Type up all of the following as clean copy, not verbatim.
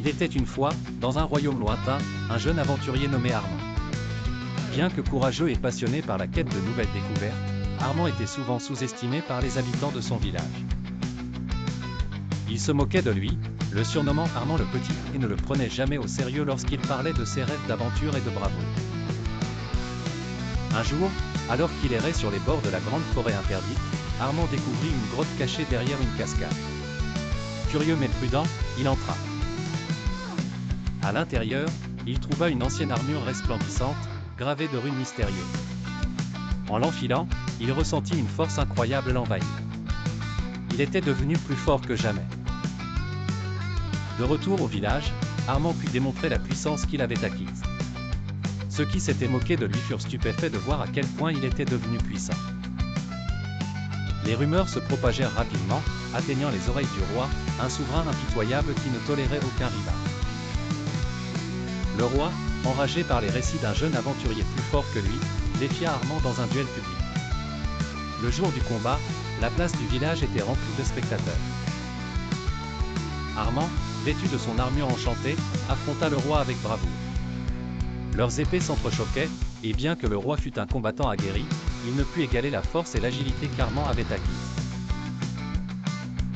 Il était une fois, dans un royaume lointain, un jeune aventurier nommé Armand. Bien que courageux et passionné par la quête de nouvelles découvertes, Armand était souvent sous-estimé par les habitants de son village. Ils se moquaient de lui, le surnommant Armand le Petit, et ne le prenaient jamais au sérieux lorsqu'il parlait de ses rêves d'aventure et de bravoure. Un jour, alors qu'il errait sur les bords de la grande forêt interdite, Armand découvrit une grotte cachée derrière une cascade. Curieux mais prudent, il entra. À l'intérieur, il trouva une ancienne armure resplendissante, gravée de runes mystérieuses. En l'enfilant, il ressentit une force incroyable l'envahir. Il était devenu plus fort que jamais. De retour au village, Armand put démontrer la puissance qu'il avait acquise. Ceux qui s'étaient moqués de lui furent stupéfaits de voir à quel point il était devenu puissant. Les rumeurs se propagèrent rapidement, atteignant les oreilles du roi, un souverain impitoyable qui ne tolérait aucun rival. Le roi, enragé par les récits d'un jeune aventurier plus fort que lui, défia Armand dans un duel public. Le jour du combat, la place du village était remplie de spectateurs. Armand, vêtu de son armure enchantée, affronta le roi avec bravoure. Leurs épées s'entrechoquaient, et bien que le roi fût un combattant aguerri, il ne put égaler la force et l'agilité qu'Armand avait acquises.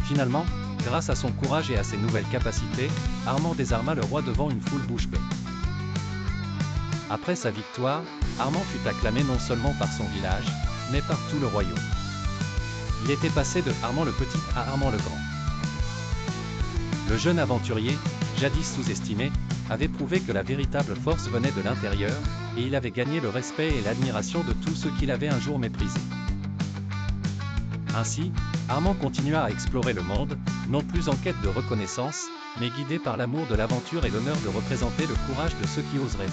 Finalement, grâce à son courage et à ses nouvelles capacités, Armand désarma le roi devant une foule bouche bée. Après sa victoire, Armand fut acclamé non seulement par son village, mais par tout le royaume. Il était passé de Armand le Petit à Armand le Grand. Le jeune aventurier, jadis sous-estimé, avait prouvé que la véritable force venait de l'intérieur, et il avait gagné le respect et l'admiration de tous ceux qui l'avaient un jour méprisé. Ainsi, Armand continua à explorer le monde, non plus en quête de reconnaissance, mais guidé par l'amour de l'aventure et l'honneur de représenter le courage de ceux qui osent rêver.